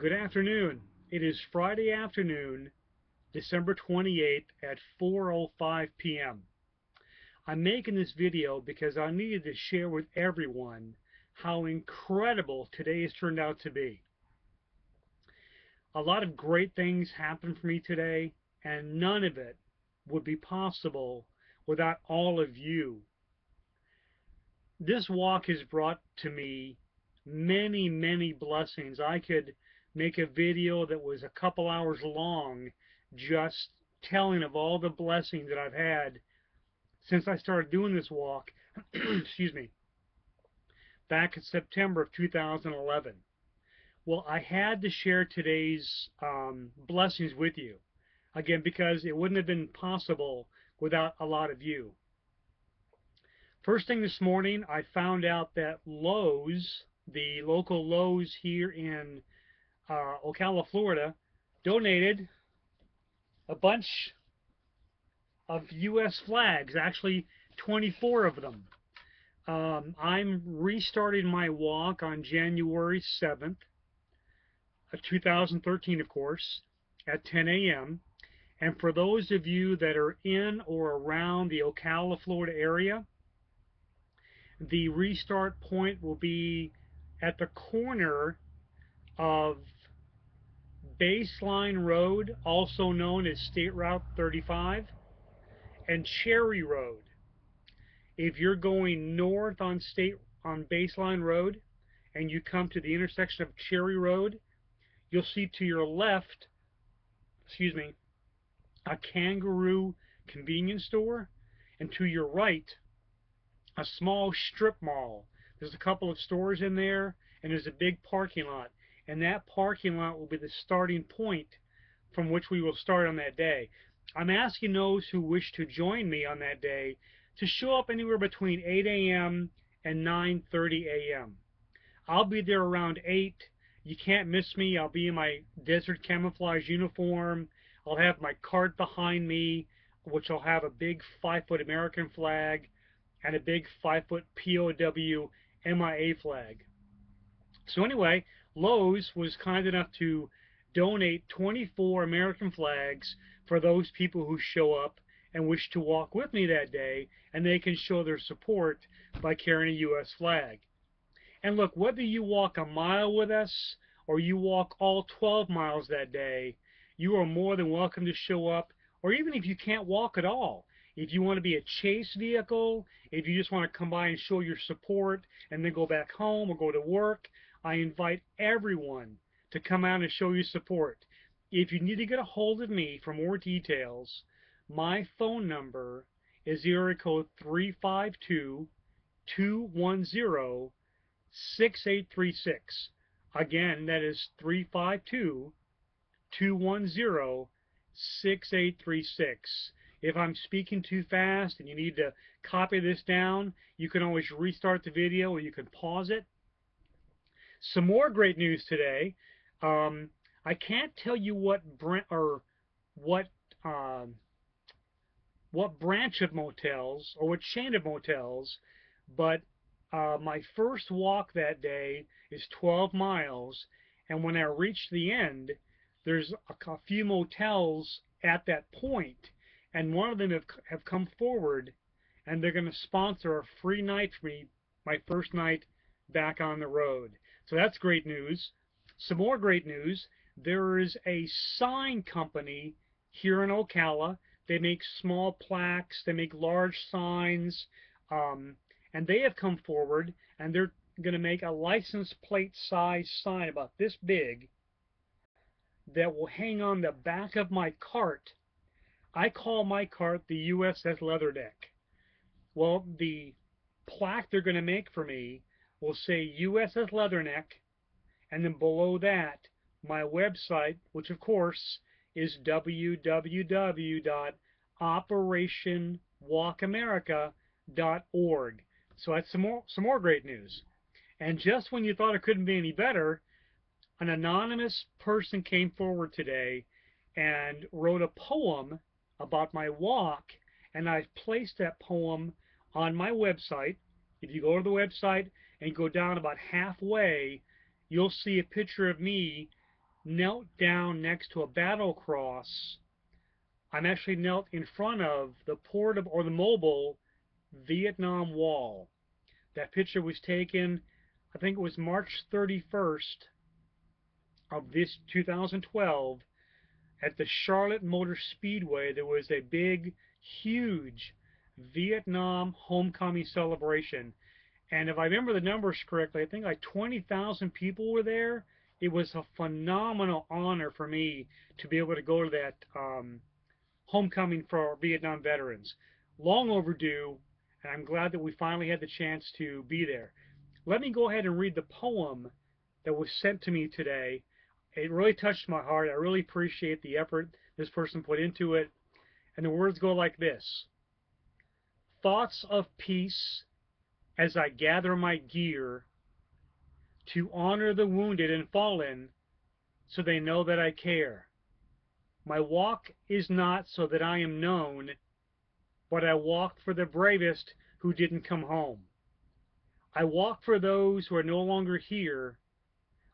Good afternoon. It is Friday afternoon, December 28th at 4:05 p.m. I'm making this video because I needed to share with everyone how incredible today has turned out to be. A lot of great things happened for me today, and none of it would be possible without all of you. This walk has brought to me many, many blessings. I could make a video that was a couple hours long just telling of all the blessings that I've had since I started doing this walk, excuse me, back in September of 2011. Well, I had to share today's blessings with you, again, because it wouldn't have been possible without a lot of you. First thing this morning, I found out that Lowe's, the local Lowe's here in Ocala, Florida, donated a bunch of U.S. flags, actually 24 of them. I'm restarting my walk on January 7th, 2013, of course, at 10 a.m. And for those of you that are in or around the Ocala, Florida area, the restart point will be at the corner of Baseline Road, also known as State Route 35, and Cherry Road. If you're going north on Baseline Road and you come to the intersection of Cherry Road, you'll see to your left, a Kangaroo convenience store, and to your right, a small strip mall. There's a couple of stores in there, and there's a big parking lot. And that parking lot will be the starting point from which we will start on that day. I'm asking those who wish to join me on that day to show up anywhere between 8 a.m. and 9:30 a.m. I'll be there around 8. You can't miss me. I'll be in my desert camouflage uniform. I'll have my cart behind me, which will have a big 5-foot American flag and a big 5-foot POW MIA flag. So anyway, Lowe's was kind enough to donate 24 American flags for those people who show up and wish to walk with me that day, and they can show their support by carrying a U.S. flag. And look, whether you walk a mile with us or you walk all 12 miles that day, you are more than welcome to show up, or even if you can't walk at all. If you want to be a chase vehicle, if you just want to come by and show your support and then go back home or go to work, I invite everyone to come out and show your support. If you need to get a hold of me for more details, my phone number is area code 352-210-6836. Again, that is 352-210-6836. If I'm speaking too fast and you need to copy this down, you can always restart the video or you can pause it. Some more great news today. I can't tell you what branch of motels or what chain of motels, but my first walk that day is 12 miles, and when I reach the end, there's a few motels at that point, and one of them have come forward, and they're going to sponsor a free night for me, my first night back on the road. So that's great news. Some more great news. There is a sign company here in Ocala. They make small plaques, they make large signs, and they have come forward, and they're going to make a license plate size sign about this big that will hang on the back of my cart. I call my cart the USS Leatherneck. Well, the plaque they're going to make for me will say USS Leatherneck, and then below that, my website, which of course is www.operationwalkamerica.org. So that's some more great news. And just when you thought it couldn't be any better, an anonymous person came forward today and wrote a poem about my walk, and I've placed that poem on my website. If you go to the website and go down about halfway, you'll see a picture of me knelt down next to a battle cross. I'm actually knelt in front of the portable or the mobile Vietnam Wall. That picture was taken, I think it was March 31st of this 2012 at the Charlotte Motor Speedway. There was a big, huge Vietnam homecoming celebration. And if I remember the numbers correctly, I think like 20,000 people were there. It was a phenomenal honor for me to be able to go to that homecoming for our Vietnam veterans. Long overdue, and I'm glad that we finally had the chance to be there. Let me go ahead and read the poem that was sent to me today. It really touched my heart. I really appreciate the effort this person put into it. And the words go like this: thoughts of peace as I gather my gear to honor the wounded and fallen so they know that I care. My walk is not so that I am known, but I walk for the bravest who didn't come home. I walk for those who are no longer here.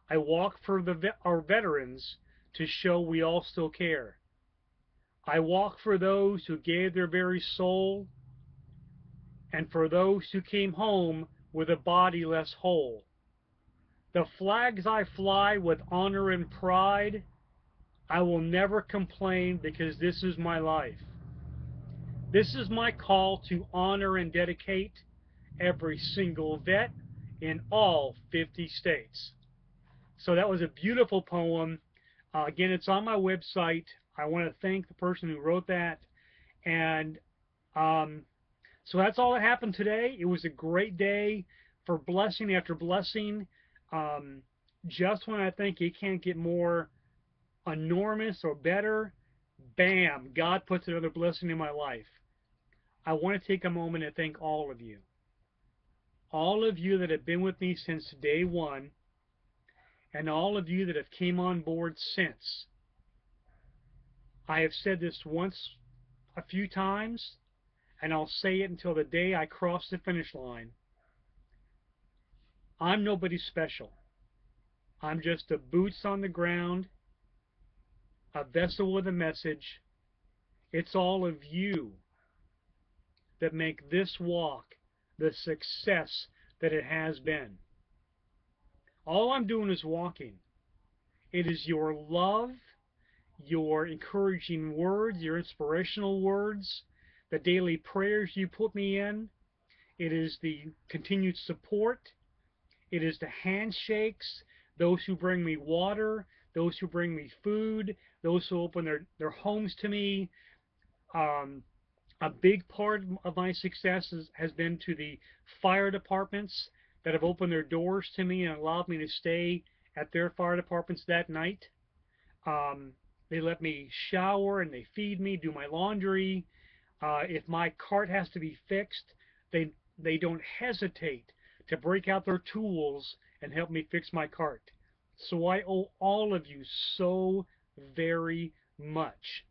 I walk for our veterans to show we all still care. I walk for those who gave their very soul and for those who came home with a body less whole. The flags I fly with honor and pride, I will never complain because this is my life. This is my call to honor and dedicate every single vet in all 50 states. So that was a beautiful poem. Again, it's on my website. I want to thank the person who wrote that. And so that's all that happened today. It was a great day for blessing after blessing. Just when I think it can't get more enormous or better, bam, God puts another blessing in my life. I want to take a moment and thank all of you. All of you that have been with me since day one, and all of you that have came on board since. I have said this once a few times, and I'll say it until the day I cross the finish line. I'm nobody special. I'm just a boots on the ground, a vessel with a message. It's all of you that make this walk the success that it has been. All I'm doing is walking. It is your love, your encouraging words, your inspirational words, the daily prayers you put me in. It is the continued support. It is the handshakes, those who bring me water, those who bring me food, those who open their homes to me. A big part of my success has been to the fire departments that have opened their doors to me and allowed me to stay at their fire departments that night. They let me shower and they feed me, do my laundry. If my cart has to be fixed, they don't hesitate to break out their tools and help me fix my cart. So I owe all of you so very much.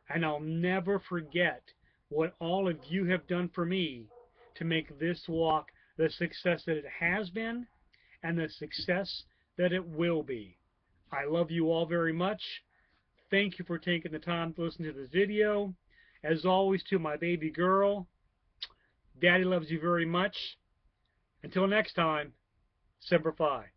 And I'll never forget what all of you have done for me to make this walk the success that it has been and the success that it will be. I love you all very much. Thank you for taking the time to listen to this video. As always, to my baby girl, Daddy loves you very much. Until next time, Semper Fi.